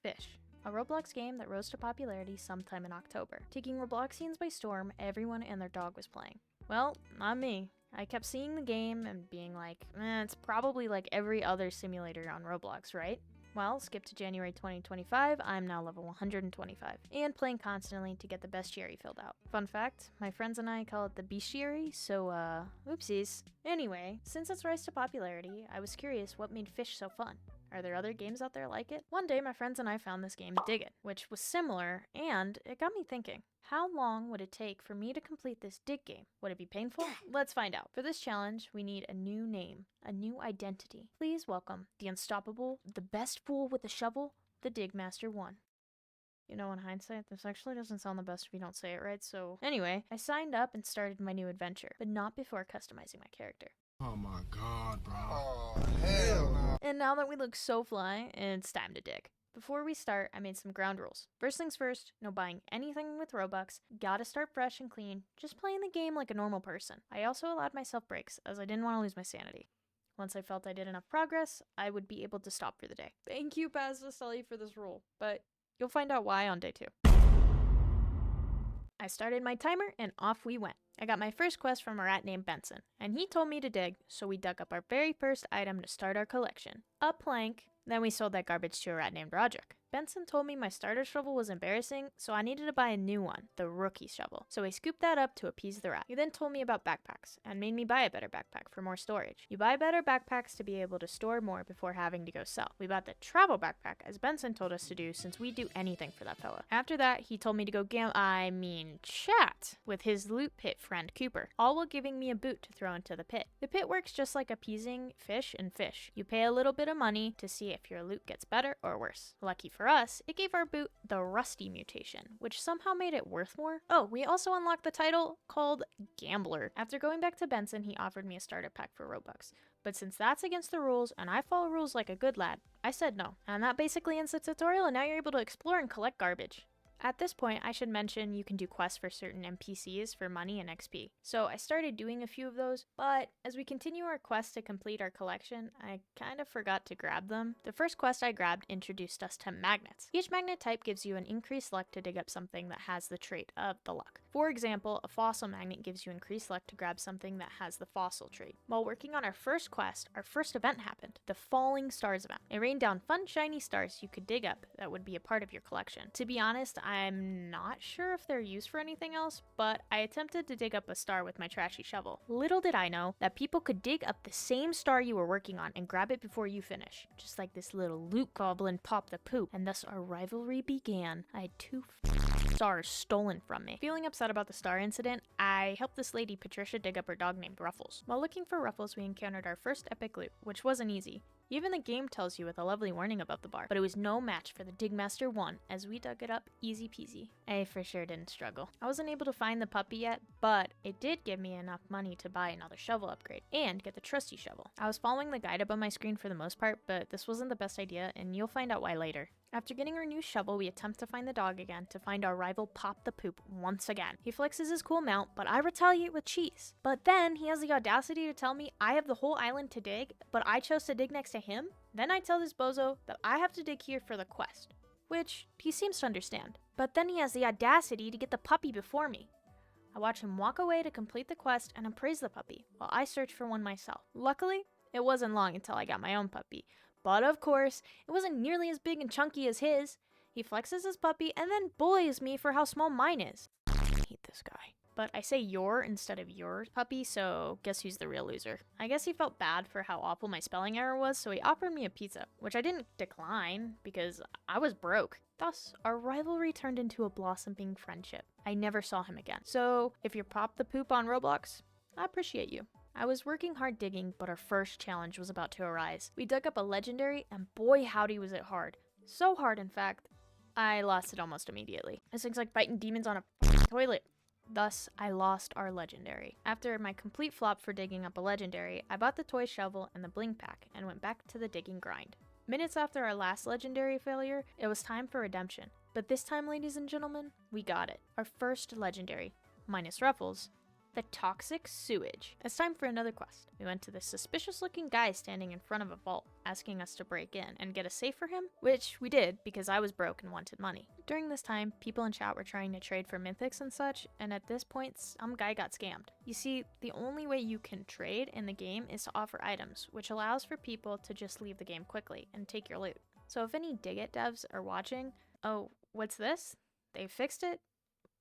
Fish, a Roblox game that rose to popularity sometime in October. Taking Robloxians by storm, everyone and their dog was playing. Well, not me. I kept seeing the game and being like, it's probably like every other simulator on Roblox, right? Well, skip to January 2025, I'm now level 125, and playing constantly to get the bestiary filled out. Fun fact, my friends and I call it the bestiary, so oopsies. Anyway, since its rise to popularity, I was curious what made Fish so fun. Are there other games out there like it? One day my friends and I found this game Dig It, which was similar, and it got me thinking. How long would it take for me to complete this dig game? Would it be painful? Let's find out. For this challenge, we need a new name, a new identity. Please welcome the unstoppable, the best fool with a shovel, the Dig Master 1. You know, in hindsight, this actually doesn't sound the best if you don't say it right, so... Anyway, I signed up and started my new adventure, but not before customizing my character. Oh my god, bro. Oh, hell no. And now that we look so fly, it's time to dig. Before we start, I made some ground rules. First things first, no buying anything with Robux, gotta start fresh and clean, just playing the game like a normal person. I also allowed myself breaks, as I didn't want to lose my sanity. Once I felt I did enough progress, I would be able to stop for the day. Thank you, Pasta Sully, for this rule, but you'll find out why on day 2. I started my timer and off we went. I got my first quest from a rat named Benson, and he told me to dig, so we dug up our very first item to start our collection. A plank, then we sold that garbage to a rat named Roderick. Benson told me my starter shovel was embarrassing, so I needed to buy a new one, the rookie shovel. So I scooped that up to appease the rat. He then told me about backpacks, and made me buy a better backpack for more storage. You buy better backpacks to be able to store more before having to go sell. We bought the travel backpack, as Benson told us to do, since we'd do anything for that fella. After that, he told me to go chat with his loot pit friend Cooper, all while giving me a boot to throw into the pit. The pit works just like appeasing fish and fish. You pay a little bit of money to see if your loot gets better or worse. Lucky for us, it gave our boot the Rusty mutation, which somehow made it worth more. Oh, we also unlocked the title called Gambler. After going back to Benson, he offered me a starter pack for Robux. But since that's against the rules, and I follow rules like a good lad, I said no. And that basically ends the tutorial, and now you're able to explore and collect garbage. At this point, I should mention you can do quests for certain NPCs for money and XP. So I started doing a few of those, but as we continue our quest to complete our collection, I kind of forgot to grab them. The first quest I grabbed introduced us to magnets. Each magnet type gives you an increased luck to dig up something that has the trait of the luck. For example, a fossil magnet gives you increased luck to grab something that has the fossil trait. While working on our first quest, our first event happened, the Falling Stars event. It rained down fun shiny stars you could dig up that would be a part of your collection. To be honest, I'm not sure if they're used for anything else, but I attempted to dig up a star with my trashy shovel. Little did I know that people could dig up the same star you were working on and grab it before you finish. Just like this little loot goblin popped the poop, and thus our rivalry began. I had 2 stars stolen from me. Feeling upset about the star incident, I helped this lady Patricia dig up her dog named Ruffles. While looking for Ruffles, we encountered our first epic loot, which wasn't easy. Even the game tells you with a lovely warning above the bar, but it was no match for the Dig Master 1 as we dug it up easy peasy. I for sure didn't struggle. I wasn't able to find the puppy yet, but it did give me enough money to buy another shovel upgrade and get the trusty shovel. I was following the guide up on my screen for the most part, but this wasn't the best idea, and you'll find out why later. After getting our new shovel, we attempt to find the dog again to find our rival Pop the Poop once again. He flexes his cool mount, but I retaliate with cheese. But then he has the audacity to tell me I have the whole island to dig, but I chose to dig next to him? Then I tell this bozo that I have to dig here for the quest, which he seems to understand. But then he has the audacity to get the puppy before me. I watch him walk away to complete the quest and appraise the puppy, while I search for one myself. Luckily, it wasn't long until I got my own puppy. But of course, it wasn't nearly as big and chunky as his. He flexes his puppy and then bullies me for how small mine is. I hate this guy. But I say your instead of your puppy, so guess who's the real loser? I guess he felt bad for how awful my spelling error was, so he offered me a pizza, which I didn't decline because I was broke. Thus, our rivalry turned into a blossoming friendship. I never saw him again. So if you're Pop the Poop on Roblox, I appreciate you. I was working hard digging, but our first challenge was about to arise. We dug up a legendary, and boy howdy was it hard. So hard, in fact, I lost it almost immediately. This thing's like fighting demons on a toilet. Thus, I lost our legendary. After my complete flop for digging up a legendary, I bought the toy shovel and the bling pack and went back to the digging grind. Minutes after our last legendary failure, it was time for redemption. But this time, ladies and gentlemen, we got it. Our first legendary, minus Ruffles, the toxic sewage. It's time for another quest. We went to this suspicious looking guy standing in front of a vault. asking us to break in and get a safe for him, which we did because I was broke and wanted money. During this time, people in chat were trying to trade for mythics and such, and at this point, some guy got scammed. You see, the only way you can trade in the game is to offer items, which allows for people to just leave the game quickly and take your loot. So if any Dig It devs are watching, oh, what's this? They fixed it?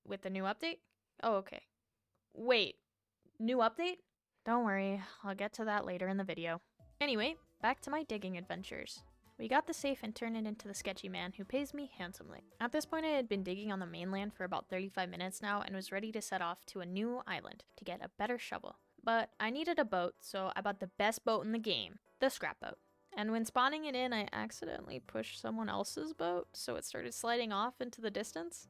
With the new update? Oh, okay. Wait, new update? Don't worry, I'll get to that later in the video. Anyway, back to my digging adventures. We got the safe and turned it into the sketchy man who pays me handsomely. At this point I had been digging on the mainland for about 35 minutes now and was ready to set off to a new island to get a better shovel. But I needed a boat, so I bought the best boat in the game, the scrap boat. And when spawning it in, I accidentally pushed someone else's boat, so it started sliding off into the distance.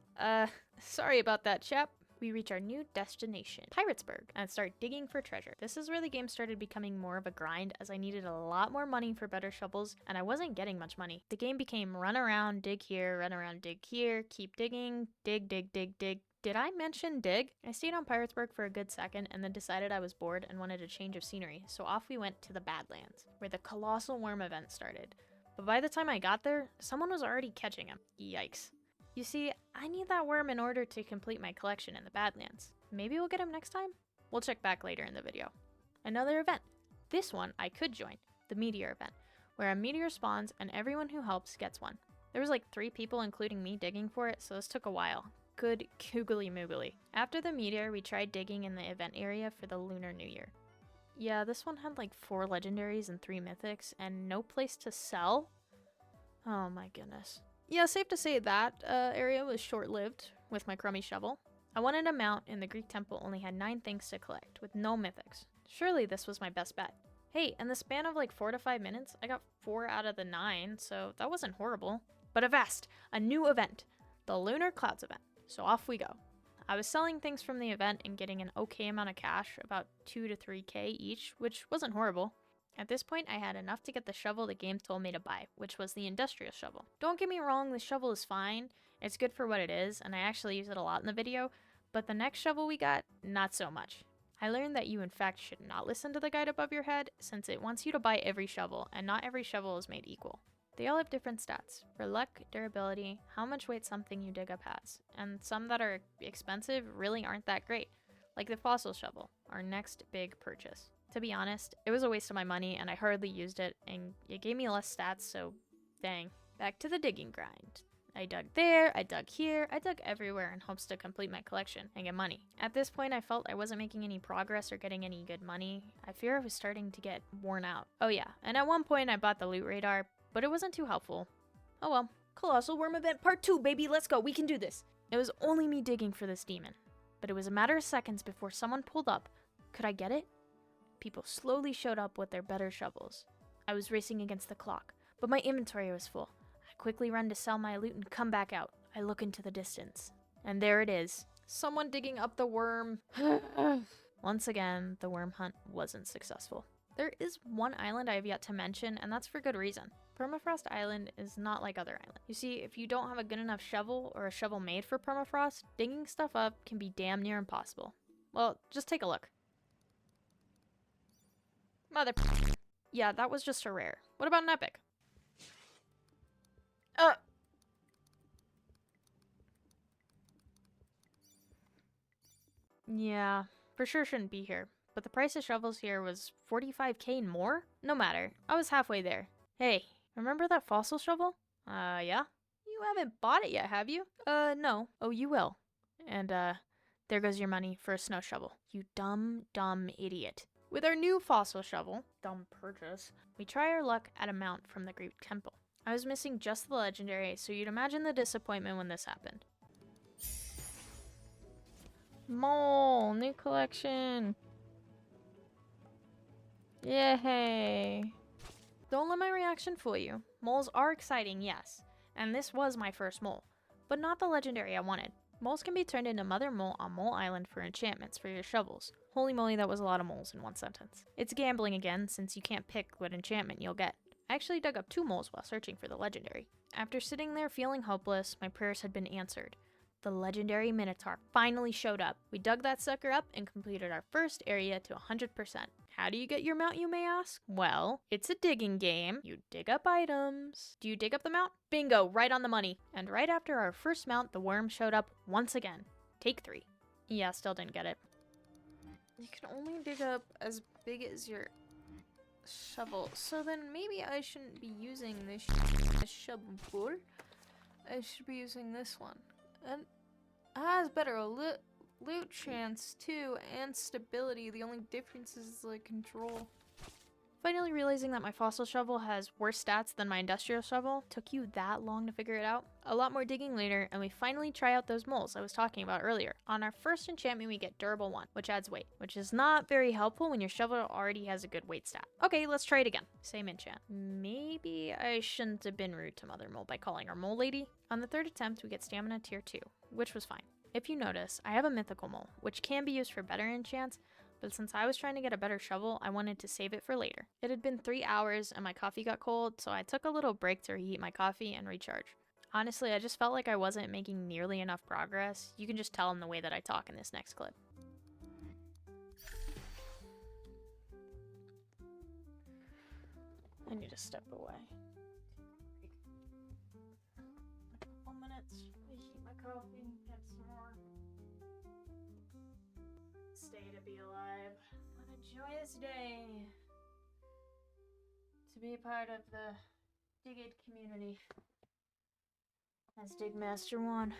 Sorry about that, chap. We reach our new destination, Piratesburg, and start digging for treasure. This is where the game started becoming more of a grind, as I needed a lot more money for better shovels, and I wasn't getting much money. The game became run around, dig here, run around, dig here, keep digging, dig, dig, dig, dig. Did I mention dig? I stayed on Piratesburg for a good second and then decided I was bored and wanted a change of scenery, so off we went to the Badlands, where the colossal worm event started. But by the time I got there, someone was already catching him. Yikes. You see, I need that worm in order to complete my collection in the Badlands. Maybe we'll get him next time? We'll check back later in the video. Another event. This one I could join, the meteor event, where a meteor spawns and everyone who helps gets one. There was like 3 people including me digging for it, so this took a while. Good googly moogly. After the meteor, we tried digging in the event area for the Lunar New Year. Yeah, this one had like 4 legendaries and 3 mythics and no place to sell? Oh my goodness. Yeah, safe to say that area was short-lived with my crummy shovel. I wanted a mount and the Greek temple only had 9 things to collect with no mythics. Surely this was my best bet. Hey, in the span of like 4 to 5 minutes, I got 4 out of the 9, so that wasn't horrible. But avast, a new event, the Lunar Clouds event. So off we go. I was selling things from the event and getting an okay amount of cash, about 2 to 3k each, which wasn't horrible. At this point, I had enough to get the shovel the game told me to buy, which was the industrial shovel. Don't get me wrong, the shovel is fine, it's good for what it is, and I actually use it a lot in the video, but the next shovel we got, not so much. I learned that you in fact should not listen to the guide above your head, since it wants you to buy every shovel, and not every shovel is made equal. They all have different stats, for luck, durability, how much weight something you dig up has, and some that are expensive really aren't that great, like the fossil shovel, our next big purchase. To be honest, it was a waste of my money and I hardly used it, and it gave me less stats, so dang. Back to the digging grind. I dug there, I dug here, I dug everywhere in hopes to complete my collection and get money. At this point I felt I wasn't making any progress or getting any good money. I fear I was starting to get worn out. Oh yeah, and at one point I bought the loot radar, but it wasn't too helpful. Oh well. Colossal Worm Event Part 2, baby, let's go, we can do this! It was only me digging for this demon, but it was a matter of seconds before someone pulled up. Could I get it? People slowly showed up with their better shovels. I was racing against the clock, but my inventory was full. I quickly run to sell my loot and come back out. I look into the distance, and there it is. Someone digging up the worm. Once again, the worm hunt wasn't successful. There is one island I have yet to mention, and that's for good reason. Permafrost Island is not like other islands. You see, if you don't have a good enough shovel or a shovel made for permafrost, digging stuff up can be damn near impossible. Well, just take a look. Mother. Yeah, that was just a rare. What about an epic? Yeah, for sure shouldn't be here. But the price of shovels here was 45k and more? No matter, I was halfway there. Hey, remember that fossil shovel? Yeah? You haven't bought it yet, have you? No. Oh, you will. And, there goes your money for a snow shovel. You dumb idiot. With our new fossil shovel, dumb purchase, we try our luck at a mount from the Greek temple. I was missing just the legendary, so you'd imagine the disappointment when this happened. Mole, new collection. Yay. Don't let my reaction fool you. Moles are exciting, yes. And this was my first mole, but not the legendary I wanted. Moles can be turned into Mother Mole on Mole Island for enchantments for your shovels. Holy moly, that was a lot of moles in one sentence. It's gambling again, since you can't pick what enchantment you'll get. I actually dug up 2 moles while searching for the legendary. After sitting there feeling hopeless, my prayers had been answered. The legendary Minotaur finally showed up. We dug that sucker up and completed our first area to 100%. How do you get your mount, you may ask? Well, it's a digging game. You dig up items. Do you dig up the mount? Bingo, right on the money. And right after our first mount, the worm showed up once again. Take 3. Yeah, still didn't get it. You can only dig up as big as your shovel. So then maybe I shouldn't be using this shovel. I should be using this one. And it has better loot chance too, and stability. The only difference is like control. Finally realizing that my fossil shovel has worse stats than my industrial shovel. Took you that long to figure it out? A lot more digging later, and we finally try out those moles I was talking about earlier. On our first enchantment, we get durable 1, which adds weight, which is not very helpful when your shovel already has a good weight stat. Okay, let's try it again. Same enchant. Maybe I shouldn't have been rude to Mother Mole by calling her Mole Lady. On the third attempt, we get stamina tier 2, which was fine. If you notice, I have a mythical mole, which can be used for better enchants, but since I was trying to get a better shovel, I wanted to save it for later. It had been 3 hours and my coffee got cold, so I took a little break to reheat my coffee and recharge. Honestly, I just felt like I wasn't making nearly enough progress. You can just tell in the way that I talk in this next clip. I need to step away. A couple minutes, reheat my coffee, get some more. Stay to be alive. What a joyous day to be a part of the Digid community as Digmaster 1.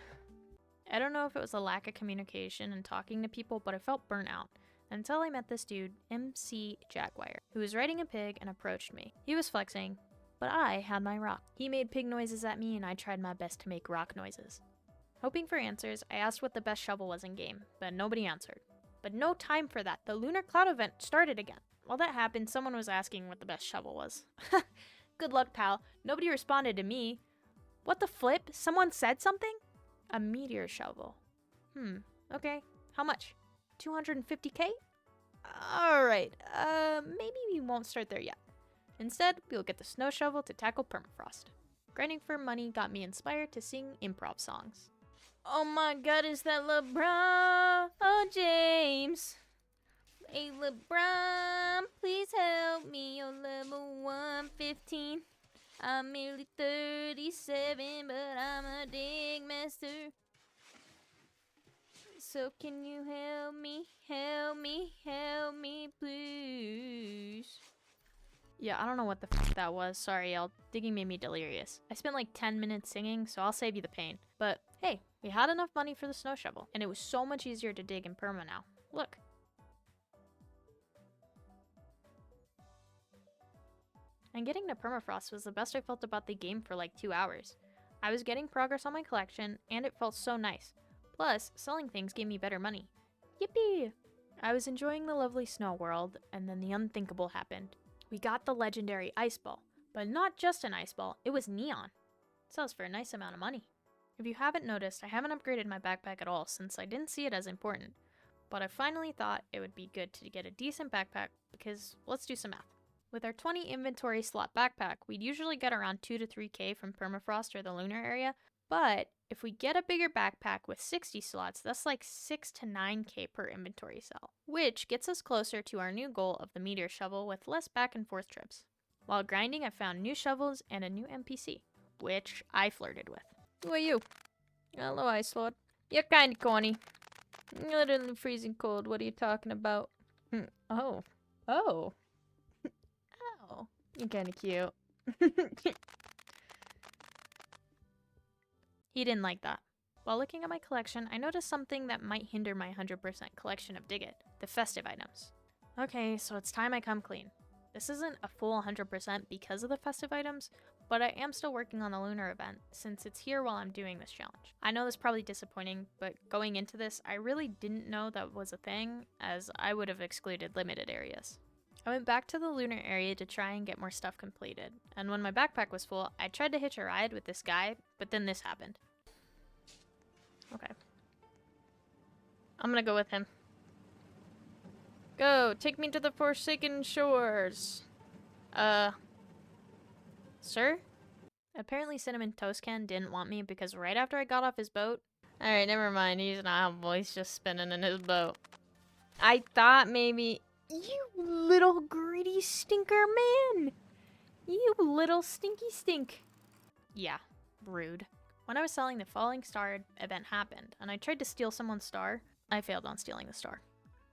I don't know if it was a lack of communication and talking to people, but I felt burnt out until I met this dude, MC Jaguar, who was riding a pig and approached me. He was flexing, but I had my rock. He made pig noises at me and I tried my best to make rock noises. Hoping for answers, I asked what the best shovel was in game, but nobody answered. But no time for that. The lunar cloud event started again. While that happened, someone was asking what the best shovel was. Good luck, pal. Nobody responded to me. What the flip? Someone said something? A meteor shovel. Okay. How much? 250k? Alright, maybe we won't start there yet. Instead, we'll get the snow shovel to tackle Permafrost. Grinding for money got me inspired to sing improv songs. Oh my god, is that LeBron? Oh, James. Hey, LeBron, please help me. You're level 115. I'm merely 37, but I'm a dig master. So can you help me, please? Yeah, I don't know what the f that was. Sorry, y'all. Digging made me delirious. I spent like 10 minutes singing, so I'll save you the pain. But hey, we had enough money for the snow shovel, and it was so much easier to dig in Perma now. Look. And getting to Permafrost was the best I felt about the game for like 2 hours. I was getting progress on my collection, and it felt so nice. Plus, selling things gave me better money. Yippee! I was enjoying the lovely snow world, and then the unthinkable happened. We got the legendary ice ball, but not just an ice ball, it was neon. It sells for a nice amount of money. If you haven't noticed, I haven't upgraded my backpack at all since I didn't see it as important. But I finally thought it would be good to get a decent backpack because let's do some math. With our 20 inventory slot backpack, we'd usually get around 2 to 3k from Permafrost or the lunar area, but if we get a bigger backpack with 60 slots, that's like 6 to 9k per inventory cell, which gets us closer to our new goal of the meteor shovel with less back and forth trips. While grinding, I found new shovels and a new NPC, which I flirted with. Who are you? Hello, Ice Lord. You're kinda corny. Literally freezing cold, what are you talking about? Oh. Oh. Oh. You're kinda cute. He didn't like that. While looking at my collection, I noticed something that might hinder my 100% collection of Dig It, the festive items. Okay, so it's time I come clean. This isn't a full 100% because of the festive items, but I am still working on the lunar event since it's here while I'm doing this challenge. I know this is probably disappointing, but going into this, I really didn't know that was a thing, as I would have excluded limited areas. I went back to the lunar area to try and get more stuff completed, and when my backpack was full, I tried to hitch a ride with this guy, but then this happened. Okay. I'm gonna go with him. Go, take me to the Forsaken Shores. Sir? Apparently Cinnamon Toast Can didn't want me because right after I got off his boat, Alright, never mind. He's not humble. He's just spinning in his boat. I thought maybe... You little greedy stinker man! You little stinky stink. Yeah, rude. When I was selling, the Falling Star event happened, and I tried to steal someone's star. I failed on stealing the star.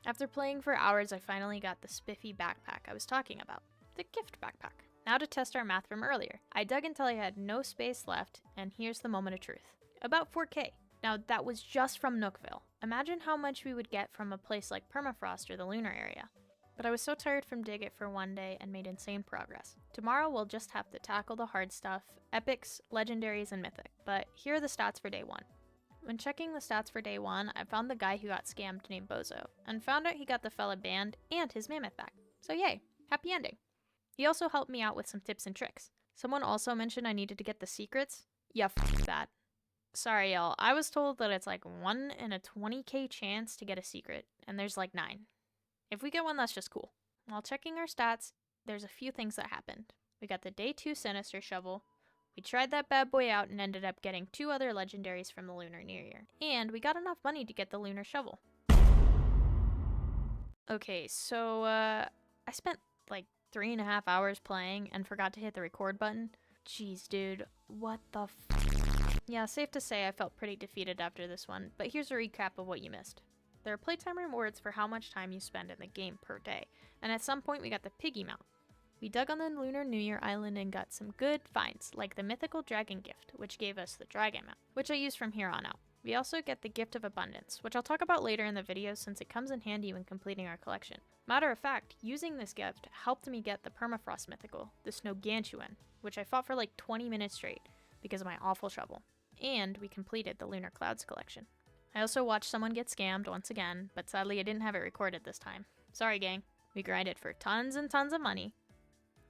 After playing for hours, I finally got the spiffy backpack I was talking about. The gift backpack. Now to test our math from earlier. I dug until I had no space left, and here's the moment of truth. About 4K. Now that was just from Nookville. Imagine how much we would get from a place like Permafrost or the lunar area. But I was so tired from Dig It for one day and made insane progress. Tomorrow we'll just have to tackle the hard stuff, epics, legendaries, and mythic. But here are the stats for day 1. When checking the stats for day 1, I found the guy who got scammed named Bozo, and found out he got the fella banned and his mammoth back. So yay, happy ending. He also helped me out with some tips and tricks. Someone also mentioned I needed to get the secrets. Yeah, f that. Sorry y'all, I was told that it's like 1 in a 20k chance to get a secret, and there's like 9. If we get one, that's just cool. While checking our stats, there's a few things that happened. We got the day 2 Sinister Shovel. We tried that bad boy out and ended up getting 2 other legendaries from the Lunar New Year. And we got enough money to get the Lunar Shovel. Okay, so I spent like 3.5 hours playing and forgot to hit the record button. Jeez, dude, what the f? Yeah, safe to say I felt pretty defeated after this one, but here's a recap of what you missed. There are playtime rewards for how much time you spend in the game per day, and at some point we got the piggy mount. We dug on the Lunar New Year island and got some good finds, like the mythical dragon gift, which gave us the dragon mount, which I use from here on out. We also get the gift of abundance, which I'll talk about later in the video since it comes in handy when completing our collection. Matter of fact, using this gift helped me get the Permafrost mythical, the Snowgantuan, which I fought for like 20 minutes straight because of my awful shovel. And we completed the Lunar Clouds collection. I also watched someone get scammed once again, but sadly I didn't have it recorded this time. Sorry gang. We grinded for tons and tons of money.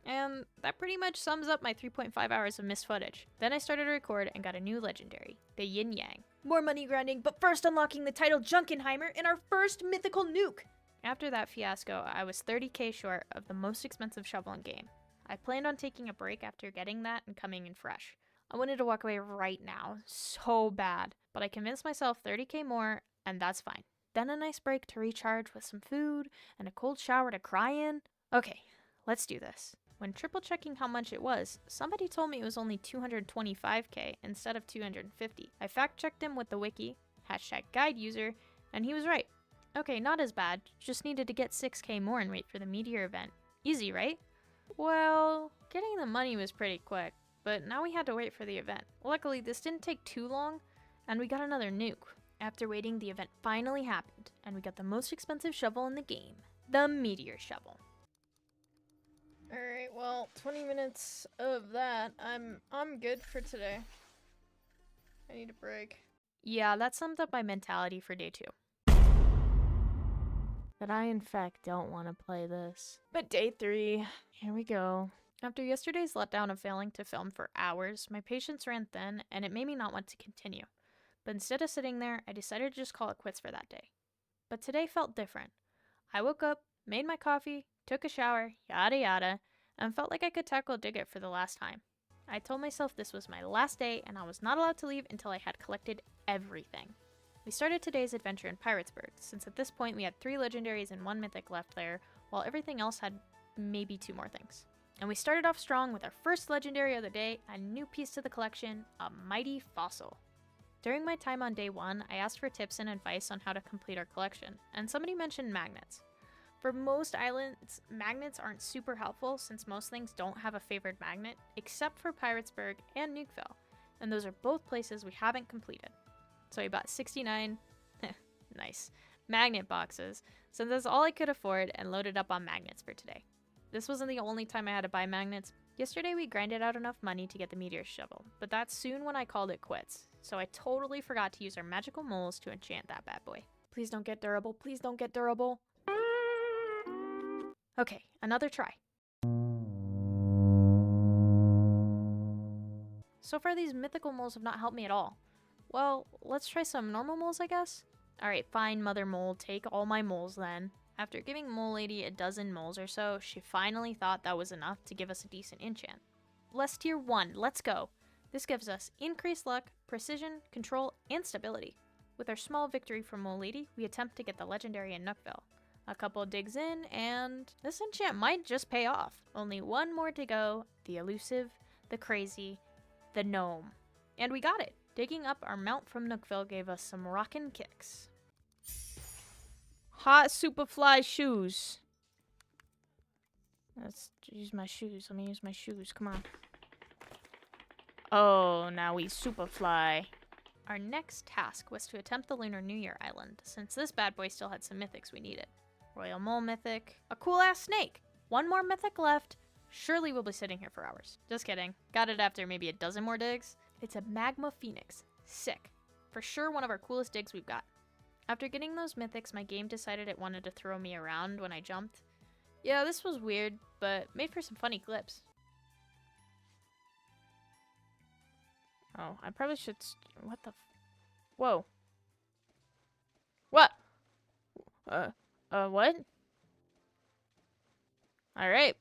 And that pretty much sums up my 3.5 hours of missed footage. Then I started to record and got a new legendary, the Yin Yang. More money grinding, but first unlocking the title Junkenheimer and our first mythical nuke! After that fiasco, I was 30k short of the most expensive shovel in game. I planned on taking a break after getting that and coming in fresh. I wanted to walk away right now, so bad, but I convinced myself 30k more, and that's fine. Then a nice break to recharge with some food and a cold shower to cry in. Okay, let's do this. When triple checking how much it was, somebody told me it was only 225k instead of 250. I fact checked him with the wiki, #guide-user, and he was right. Okay, not as bad, just needed to get 6k more and wait for the meteor event. Easy, right? Well, getting the money was pretty quick, but now we had to wait for the event. Luckily, this didn't take too long, and we got another nuke. After waiting, the event finally happened, and we got the most expensive shovel in the game, the meteor shovel. Alright, well, 20 minutes of that. I'm good for today. I need a break. Yeah, that summed up my mentality for day 2. That I, in fact, don't want to play this. But day 3, here we go. After yesterday's letdown of failing to film for hours, my patience ran thin, and it made me not want to continue. But instead of sitting there, I decided to just call it quits for that day. But today felt different. I woke up, made my coffee, took a shower, yada yada, and felt like I could tackle Dig It for the last time. I told myself this was my last day and I was not allowed to leave until I had collected everything. We started today's adventure in Piratesburg, since at this point we had 3 legendaries and 1 mythic left there, while everything else had maybe 2 more things. And we started off strong with our first legendary of the day, a new piece to the collection, a mighty fossil. During my time on day 1, I asked for tips and advice on how to complete our collection, and somebody mentioned magnets. For most islands, magnets aren't super helpful since most things don't have a favored magnet, except for Piratesburg and Nukeville, and those are both places we haven't completed. So I bought 69, nice, magnet boxes, since that's all I could afford, and loaded up on magnets for today. This wasn't the only time I had to buy magnets. Yesterday we grinded out enough money to get the meteor shovel, but that's soon when I called it quits, so I totally forgot to use our magical moles to enchant that bad boy. Please don't get durable, please don't get durable. Okay, another try. So far these mythical moles have not helped me at all. Well, let's try some normal moles, I guess? Alright, fine, Mother Mole, take all my moles then. After giving Mole Lady a dozen moles or so, she finally thought that was enough to give us a decent enchant. Less tier 1, let's go. This gives us increased luck, precision, control, and stability. With our small victory from Mole Lady, we attempt to get the legendary in Nookville. A couple digs in, and this enchant might just pay off. Only one more to go, the elusive, the crazy, the gnome. And we got it! Digging up our mount from Nookville gave us some rockin' kicks. Hot Superfly shoes. Let's use my shoes. Let me use my shoes. Come on. Oh, now we Superfly. Our next task was to attempt the Lunar New Year Island, since this bad boy still had some mythics we needed. Royal Mole mythic, a cool-ass snake, one more mythic left. Surely we'll be sitting here for hours. Just kidding. Got it after maybe a dozen more digs. It's a Magma Phoenix. Sick. For sure one of our coolest digs we've got. After getting those mythics, my game decided it wanted to throw me around when I jumped. Yeah, this was weird, but made for some funny clips. Oh, I probably should... What the... Whoa. What? What? Alright.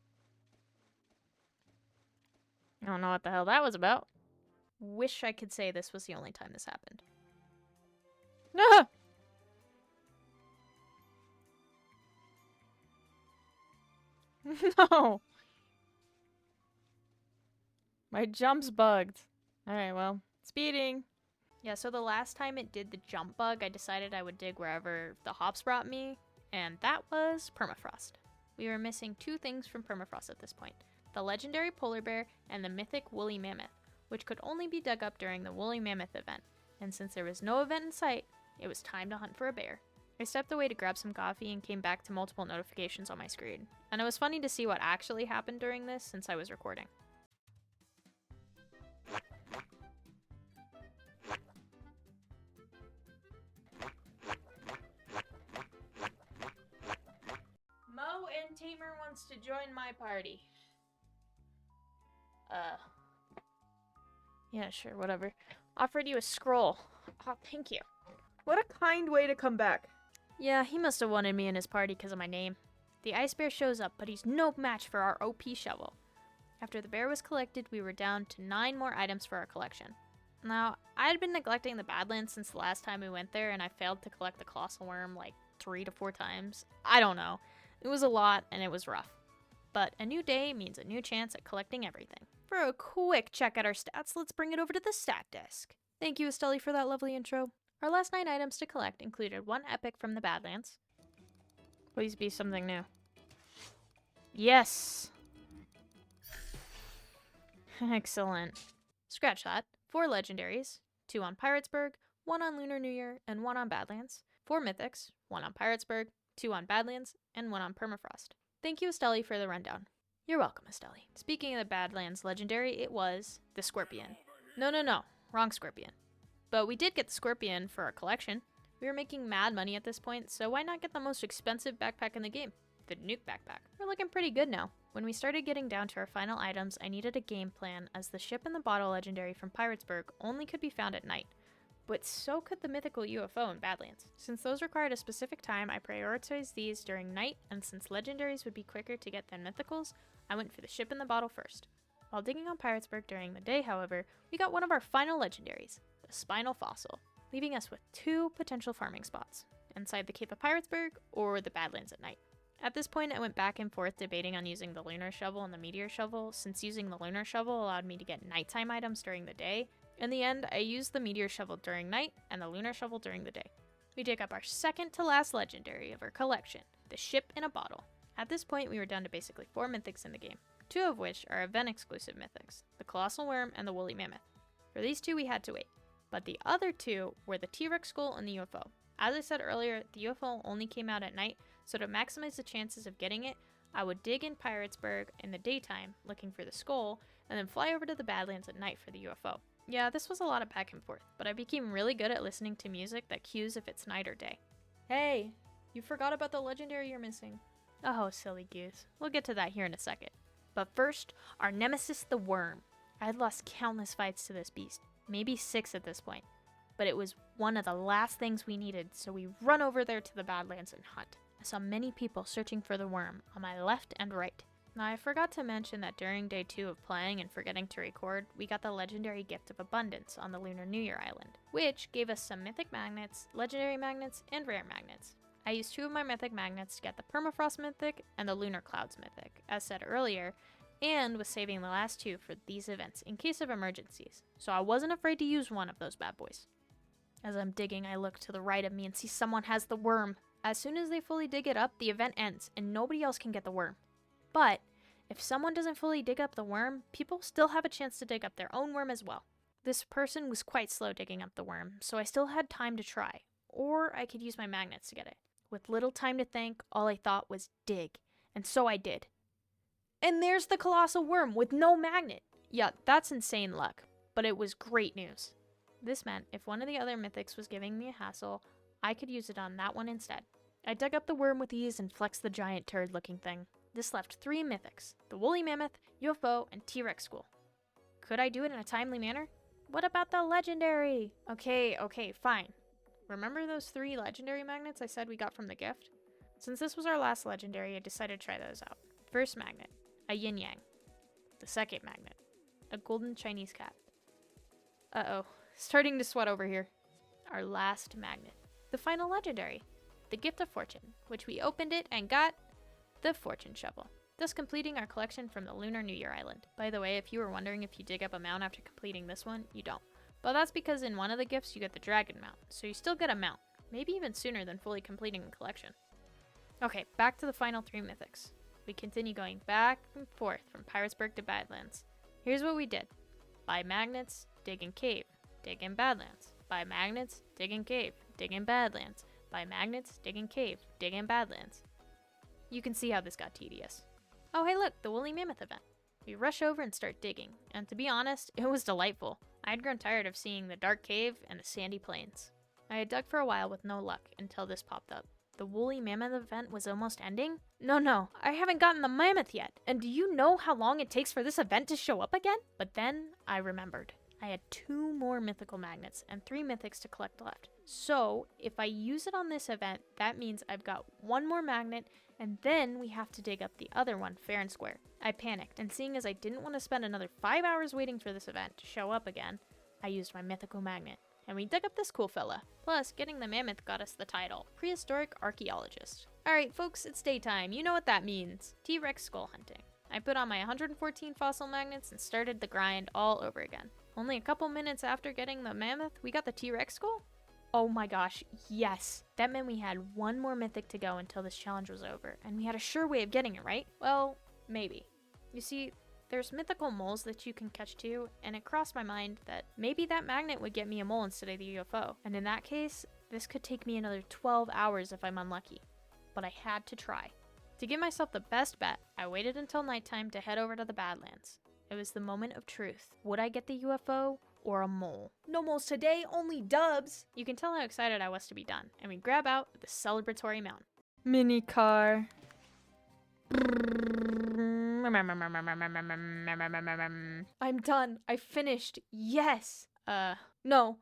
I don't know what the hell that was about. Wish I could say this was the only time this happened. No! No! My jump's bugged. Alright, well, speeding. Yeah, so the last time it did the jump bug, I decided I would dig wherever the hops brought me, and that was Permafrost. We were missing two things from Permafrost at this point. The legendary polar bear and the mythic woolly mammoth, which could only be dug up during the woolly mammoth event. And since there was no event in sight, it was time to hunt for a bear. I stepped away to grab some coffee and came back to multiple notifications on my screen. And it was funny to see what actually happened during this since I was recording. Mo and Tamer wants to join my party. Yeah, sure, whatever. Offered you a scroll. Oh, thank you. What a kind way to come back. Yeah, he must have wanted me in his party because of my name. The ice bear shows up, but he's no match for our OP shovel. After the bear was collected, we were down to 9 more items for our collection. Now, I had been neglecting the Badlands since the last time we went there, and I failed to collect the colossal worm like 3 to 4 times. I don't know. It was a lot, and it was rough. But a new day means a new chance at collecting everything. For a quick check at our stats, let's bring it over to the stat desk. Thank you, Estelle, for that lovely intro. Our last 9 items to collect included 1 epic from the Badlands. Please be something new. Yes! Excellent. Scratch that. 4 legendaries, 2 on Piratesburg, 1 on Lunar New Year, and 1 on Badlands. 4 mythics, 1 on Piratesburg, 2 on Badlands, and 1 on Permafrost. Thank you, Estelle, for the rundown. You're welcome, Estelle. Speaking of the Badlands legendary, it was the Scorpion. No. Wrong Scorpion. But we did get the Scorpion for our collection. We were making mad money at this point, so why not get the most expensive backpack in the game? The Nuke backpack. We're looking pretty good now. When we started getting down to our final items, I needed a game plan, as the ship in the bottle legendary from Piratesburg only could be found at night. But so could the mythical UFO in Badlands. Since those required a specific time, I prioritized these during night, and since legendaries would be quicker to get than mythicals, I went for the ship in the bottle first. While digging on Piratesburg during the day, however, we got one of our final legendaries, the Spinal Fossil, leaving us with 2 potential farming spots, inside the Cape of Piratesburg or the Badlands at night. At this point, I went back and forth debating on using the lunar shovel and the meteor shovel, since using the lunar shovel allowed me to get nighttime items during the day. In the end, I used the meteor shovel during night and the lunar shovel during the day. We dig up our second to last legendary of our collection, the ship in a bottle. At this point, we were down to basically 4 mythics in the game, 2 of which are event-exclusive mythics, the colossal worm and the woolly mammoth. For these 2, we had to wait, but the other 2 were the T-Rex skull and the UFO. As I said earlier, the UFO only came out at night, so to maximize the chances of getting it, I would dig in Piratesburg in the daytime, looking for the skull, and then fly over to the Badlands at night for the UFO. Yeah, this was a lot of back and forth, but I became really good at listening to music that cues if it's night or day. Hey, you forgot about the legendary you're missing. Oh, silly goose. We'll get to that here in a second. But first, our nemesis, the worm. I had lost countless fights to this beast, maybe 6 at this point. But it was one of the last things we needed, so we run over there to the Badlands and hunt. I saw many people searching for the worm on my left and right. Now, I forgot to mention that during day 2 of playing and forgetting to record, we got the legendary Gift of Abundance on the Lunar New Year Island, which gave us some mythic magnets, legendary magnets, and rare magnets. I used 2 of my mythic magnets to get the Permafrost mythic and the Lunar Clouds mythic, as said earlier, and was saving the last 2 for these events in case of emergencies, so I wasn't afraid to use one of those bad boys. As I'm digging, I look to the right of me and see someone has the worm. As soon as they fully dig it up, the event ends, and nobody else can get the worm. But if someone doesn't fully dig up the worm, people still have a chance to dig up their own worm as well. This person was quite slow digging up the worm, so I still had time to try, or I could use my magnets to get it. With little time to think, all I thought was dig, and so I did. And there's the colossal worm with no magnet! Yeah, that's insane luck, but it was great news. This meant if one of the other mythics was giving me a hassle, I could use it on that one instead. I dug up the worm with ease and flexed the giant turd looking thing. This left 3 mythics, the woolly mammoth, UFO, and T-Rex school. Could I do it in a timely manner? What about the legendary? Okay, fine. Remember those 3 legendary magnets I said we got from the gift? Since this was our last legendary, I decided to try those out. First magnet, a yin yang. The second magnet, a golden Chinese cat. Uh-oh, starting to sweat over here. Our last magnet, the final legendary, the Gift of Fortune, which we opened it and got the fortune shovel, thus completing our collection from the Lunar New Year Island. By the way, if you were wondering if you dig up a mount after completing this one, you don't. But that's because in one of the gifts you get the dragon mount, so you still get a mount, maybe even sooner than fully completing the collection. Okay, back to the final 3 mythics. We continue going back and forth from Piratesburg to Badlands. Here's what we did. Buy magnets, dig in cave, dig in Badlands. Buy magnets, dig in cave, dig in Badlands. Buy magnets, dig in cave, dig in Badlands. You can see how this got tedious. Oh hey look, the woolly mammoth event. We rush over and start digging, and to be honest, it was delightful. I had grown tired of seeing the dark cave and the sandy plains. I had dug for a while with no luck until this popped up. The woolly mammoth event was almost ending? No, I haven't gotten the mammoth yet, and do you know how long it takes for this event to show up again? But then I remembered. I had 2 more mythical magnets and 3 mythics to collect left. So if I use it on this event, that means I've got 1 more magnet, and then we have to dig up the other one fair and square. I panicked, and seeing as I didn't want to spend another 5 hours waiting for this event to show up again, I used my mythical magnet, and we dug up this cool fella. Plus, getting the mammoth got us the title, Prehistoric Archaeologist. Alright folks, it's daytime, you know what that means. T-Rex skull hunting. I put on my 114 fossil magnets and started the grind all over again. Only a couple minutes after getting the mammoth, we got the T-Rex skull? Oh my gosh, yes! That meant we had 1 more mythic to go until this challenge was over, and we had a sure way of getting it, right? Well, maybe. You see, there's mythical moles that you can catch too, and it crossed my mind that maybe that magnet would get me a mole instead of the UFO, and in that case, this could take me another 12 hours if I'm unlucky. But I had to try. To give myself the best bet, I waited until nighttime to head over to the Badlands. It was the moment of truth. Would I get the UFO or a mole? No moles today, only dubs! You can tell how excited I was to be done, and we grab out the celebratory mount. Mini car. I'm done. I finished. Yes. No.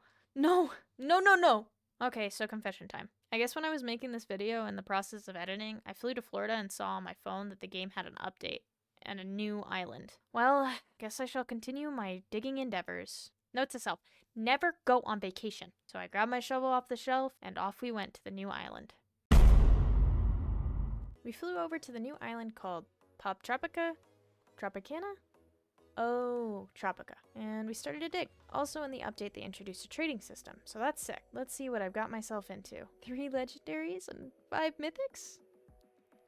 Okay, so confession time. I guess when I was making this video in the process of editing, I flew to Florida and saw on my phone that the game had an update and a new island. Well, guess I shall continue my digging endeavors. Note to self, never go on vacation. So I grabbed my shovel off the shelf and off we went to the new island. We flew over to the new island called Tropicana? Oh, Tropica. And we started to dig. Also in the update they introduced a trading system, so that's sick. Let's see what I've got myself into. 3 legendaries and 5 mythics?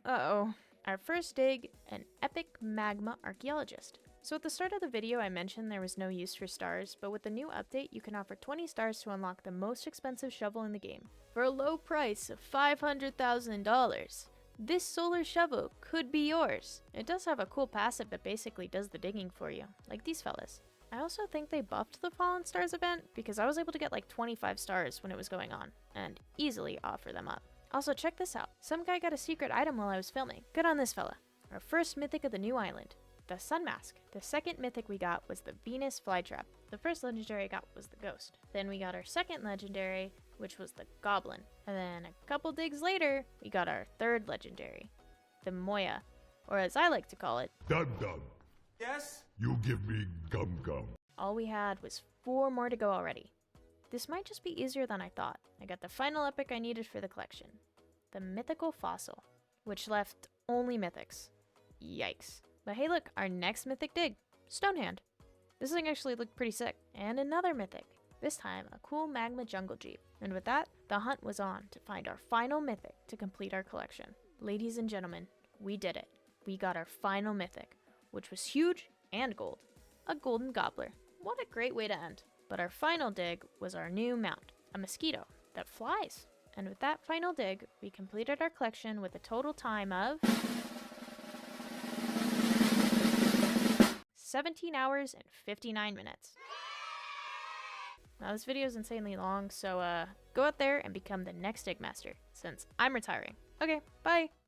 Uh-oh. Our first dig, an epic magma archaeologist. So at the start of the video I mentioned there was no use for stars, but with the new update you can offer 20 stars to unlock the most expensive shovel in the game. For a low price of $500,000. This solar shovel could be yours. It does have a cool passive that basically does the digging for you, like these fellas. I also think they buffed the Fallen Stars event because I was able to get like 25 stars when it was going on, and easily offer them up. Also check this out, some guy got a secret item while I was filming. Good on this fella. Our first mythic of the new island, the Sun Mask. The second mythic we got was the Venus Flytrap. The first legendary I got was the Ghost. Then we got our second legendary, which was the Goblin. And then a couple digs later, we got our third legendary, the Moya. or as I like to call it, Dum Dum. Yes? You give me gum gum. all we had was 4 more to go already. This might just be easier than I thought. I got the final epic I needed for the collection. The mythical fossil, which left only mythics. Yikes. But hey look, our next mythic dig, Stonehand. This thing actually looked pretty sick. And another mythic, this time a cool magma jungle jeep. And with that, the hunt was on to find our final mythic to complete our collection. Ladies and gentlemen, we did it. We got our final mythic, which was huge and gold. A golden gobbler. What a great way to end. But our final dig was our new mount, a mosquito that flies. And with that final dig, we completed our collection with a total time of 17 hours and 59 minutes. Now this video is insanely long, so go out there and become the next dig master, since I'm retiring. Okay, bye!